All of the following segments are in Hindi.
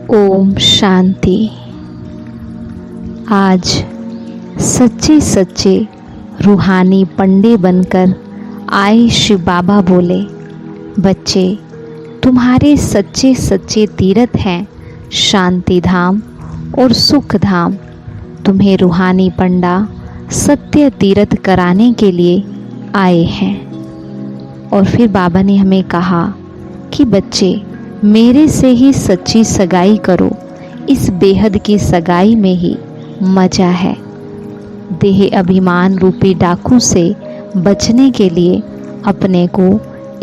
ओम शांति। आज सच्चे सच्चे रूहानी पंडे बनकर आए शिव बाबा बोले, बच्चे तुम्हारे सच्चे सच्चे तीर्थ हैं शांति धाम और सुख धाम। तुम्हें रूहानी पंडा सत्य तीर्थ कराने के लिए आए हैं। और फिर बाबा ने हमें कहा कि बच्चे मेरे से ही सच्ची सगाई करो, इस बेहद की सगाई में ही मजा है। देह अभिमान रूपी डाकू से बचने के लिए अपने को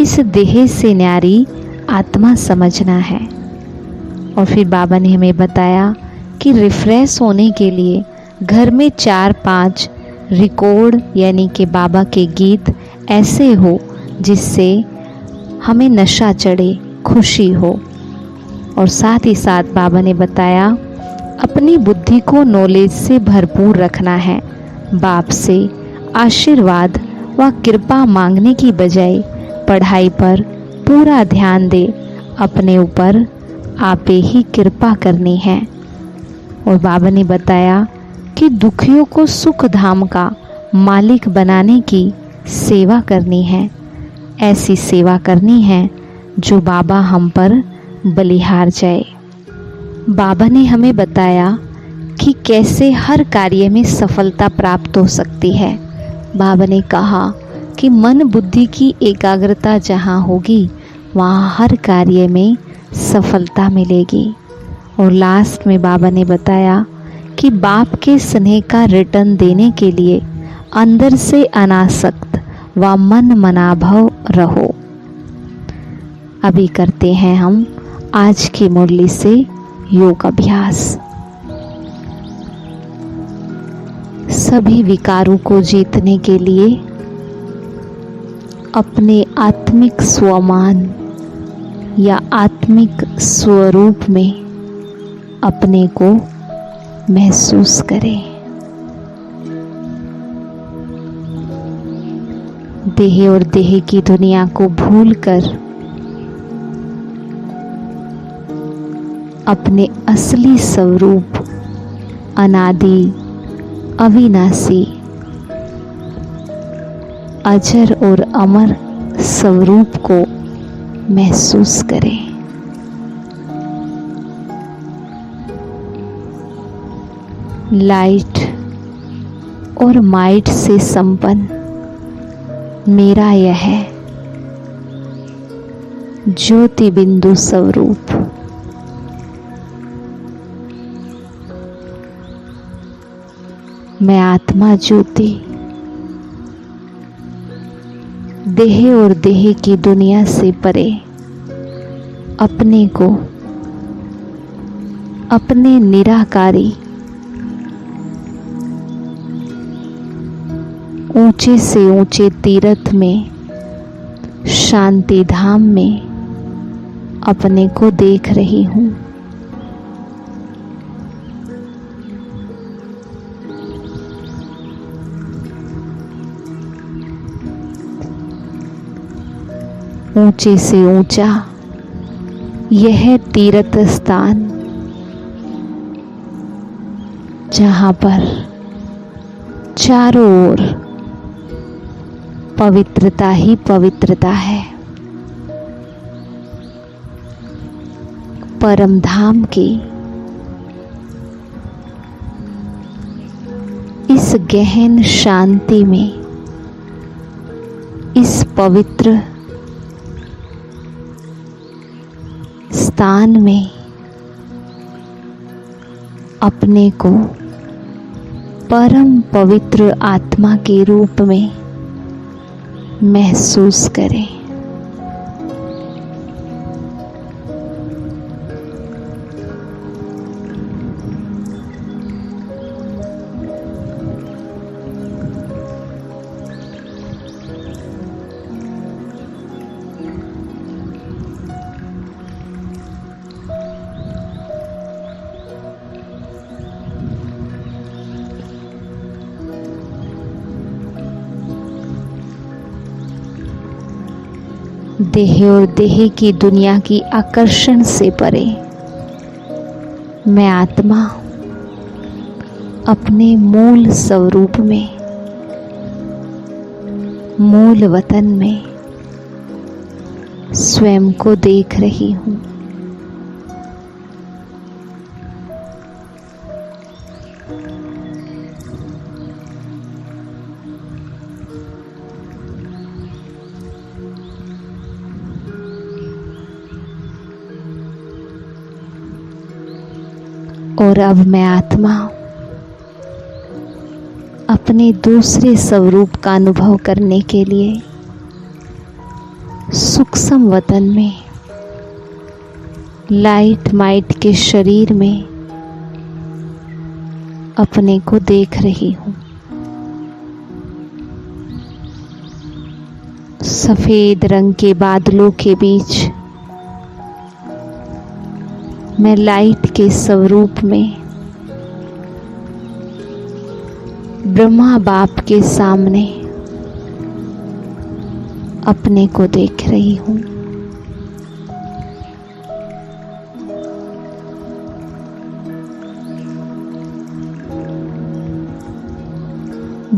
इस देह से न्यारी आत्मा समझना है। और फिर बाबा ने हमें बताया कि रिफ्रेश होने के लिए घर में 4-5 रिकॉर्ड यानी कि बाबा के गीत ऐसे हो जिससे हमें नशा चढ़े, खुशी हो। और साथ ही साथ बाबा ने बताया अपनी बुद्धि को नॉलेज से भरपूर रखना है। बाप से आशीर्वाद व कृपा मांगने की बजाय पढ़ाई पर पूरा ध्यान दे, अपने ऊपर आपे ही कृपा करनी है। और बाबा ने बताया कि दुखियों को सुख धाम का मालिक बनाने की सेवा करनी है। ऐसी सेवा करनी है जो बाबा हम पर बलिहार जाए। बाबा ने हमें बताया कि कैसे हर कार्य में सफलता प्राप्त हो सकती है। बाबा ने कहा कि मन बुद्धि की एकाग्रता जहाँ होगी वहाँ हर कार्य में सफलता मिलेगी। और लास्ट में बाबा ने बताया कि बाप के स्नेह का रिटर्न देने के लिए अंदर से अनासक्त व मन मनाभव रहो। अभी करते हैं हम आज की मुरली से योग अभ्यास। सभी विकारों को जीतने के लिए अपने आत्मिक स्वमान या आत्मिक स्वरूप में अपने को महसूस करें। देह और देह की दुनिया को भूलकर अपने असली स्वरूप अनादि अविनाशी अजर और अमर स्वरूप को महसूस करें। लाइट और माइट से संपन्न मेरा यह ज्योति बिंदु स्वरूप मैं आत्मा ज्योति देह और देह की दुनिया से परे अपने को अपने निराकारी ऊंचे से ऊंचे तीर्थ में शांति धाम में अपने को देख रही हूँ। ऊंचे से ऊंचा यह तीर्थ स्थान जहाँ पर चारों ओर पवित्रता ही पवित्रता है। परम धाम की इस गहन शांति में, इस पवित्र स्थान में अपने को परम पवित्र आत्मा के रूप में महसूस करें। देह और देह की दुनिया की आकर्षण से परे मैं आत्मा अपने मूल स्वरूप में, मूल वतन में स्वयं को देख रही हूँ। और अब मैं आत्मा अपने दूसरे स्वरूप का अनुभव करने के लिए सूक्ष्म वतन में, लाइट माइट के शरीर में अपने को देख रही हूँ। सफेद रंग के बादलों के बीच मैं लाइट के स्वरूप में ब्रह्मा बाप के सामने अपने को देख रही हूँ।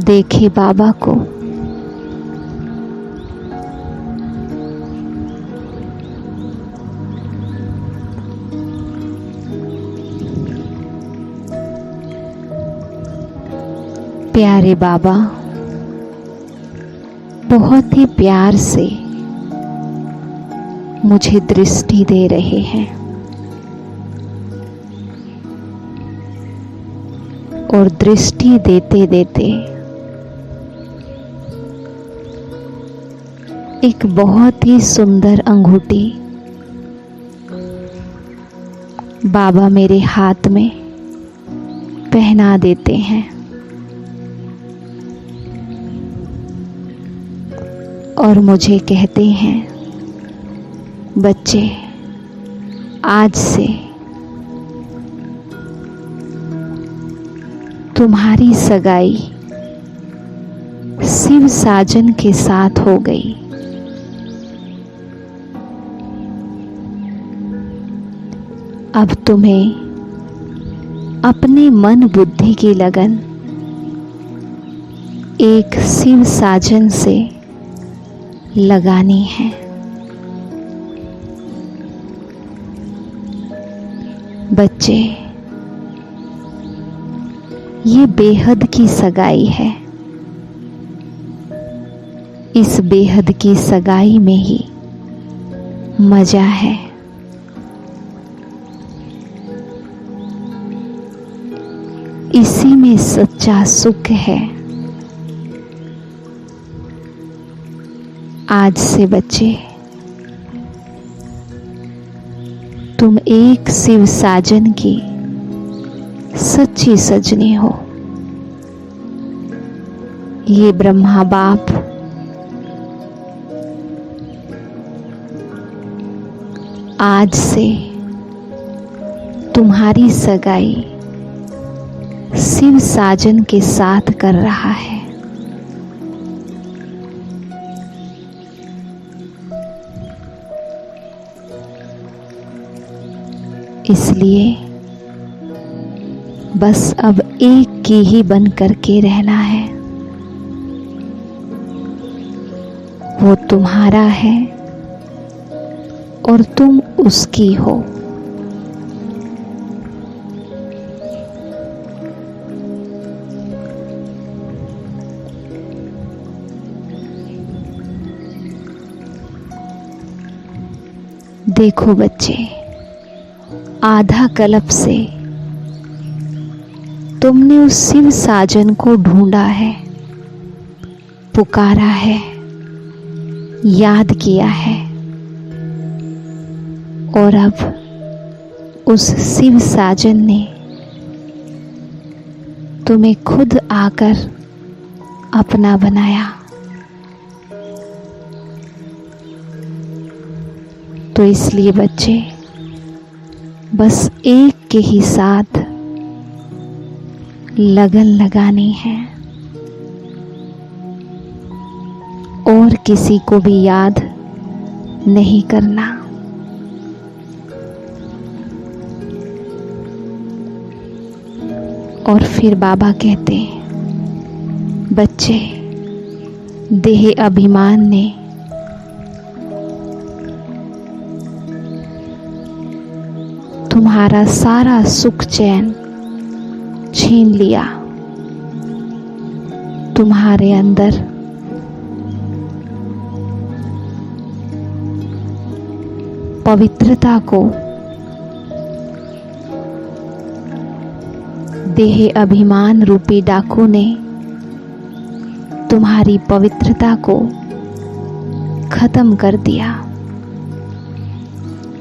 देखे बाबा को, प्यारे बाबा बहुत ही प्यार से मुझे दृष्टि दे रहे हैं और दृष्टि देते देते एक बहुत ही सुंदर अंगूठी बाबा मेरे हाथ में पहना देते हैं और मुझे कहते हैं, बच्चे आज से तुम्हारी सगाई शिव साजन के साथ हो गई। अब तुम्हें अपने मन बुद्धि की लगन एक शिव साजन से लगानी है। बच्चे ये बेहद की सगाई है। इस बेहद की सगाई में ही मजा है। इसी में सच्चा सुख है। आज से बच्चे तुम एक शिव साजन की सच्ची सजनी हो। ये ब्रह्मा बाप आज से तुम्हारी सगाई शिव साजन के साथ कर रहा है। इसलिए बस अब एक की ही बन करके रहना है। वो तुम्हारा है और तुम उसकी हो। देखो बच्चे, आधा कल्प से तुमने उस शिव साजन को ढूंढा है, पुकारा है, याद किया है और अब उस शिव साजन ने तुम्हें खुद आकर अपना बनाया। तो इसलिए बच्चे बस एक के ही साथ लगन लगानी है और किसी को भी याद नहीं करना। और फिर बाबा कहते, बच्चे, देह अभिमान ने तुम्हारा सारा सुख चैन छीन लिया। तुम्हारे अंदर पवित्रता को देह अभिमान रूपी डाकू ने तुम्हारी पवित्रता को खत्म कर दिया।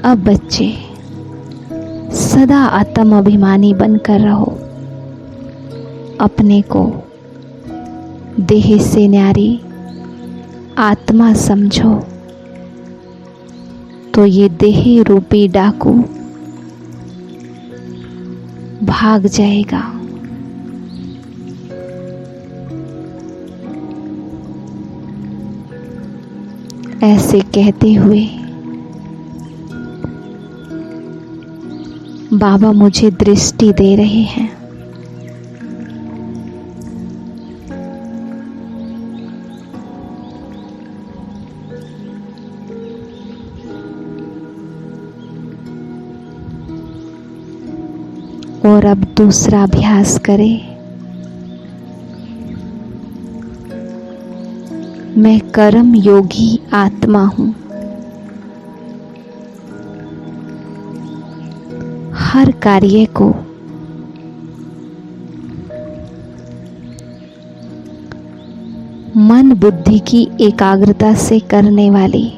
अब बच्चे सदा आत्म अभिमानी बनकर रहो। अपने को देह से न्यारी आत्मा समझो, तो ये देह रूपी डाकू भाग जाएगा। ऐसे कहते हुए बाबा मुझे दृष्टि दे रहे हैं। और अब दूसरा अभ्यास करें। मैं कर्म योगी आत्मा हूं। हर कार्य को मन बुद्धि की एकाग्रता से करने वाली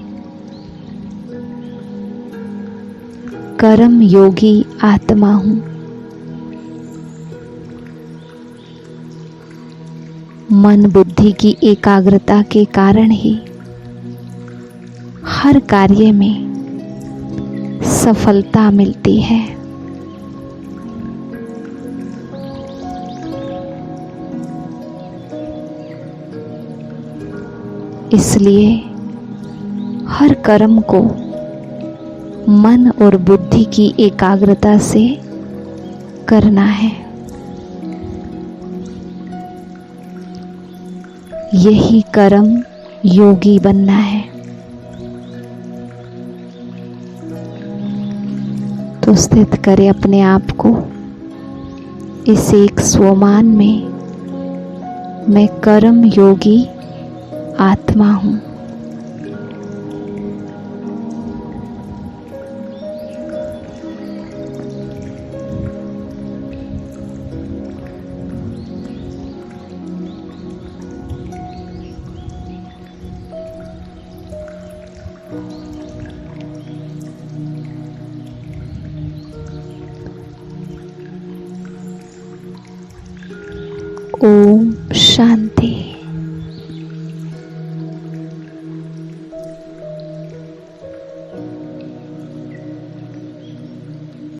कर्म योगी आत्मा हूं। मन बुद्धि की एकाग्रता के कारण ही हर कार्य में सफलता मिलती है। इसलिए हर कर्म को मन और बुद्धि की एकाग्रता से करना है। यही कर्म योगी बनना है। तो स्थित करें अपने आप को इस एक स्वमान में, मैं कर्म योगी आत्मा हूं। ओम शांति।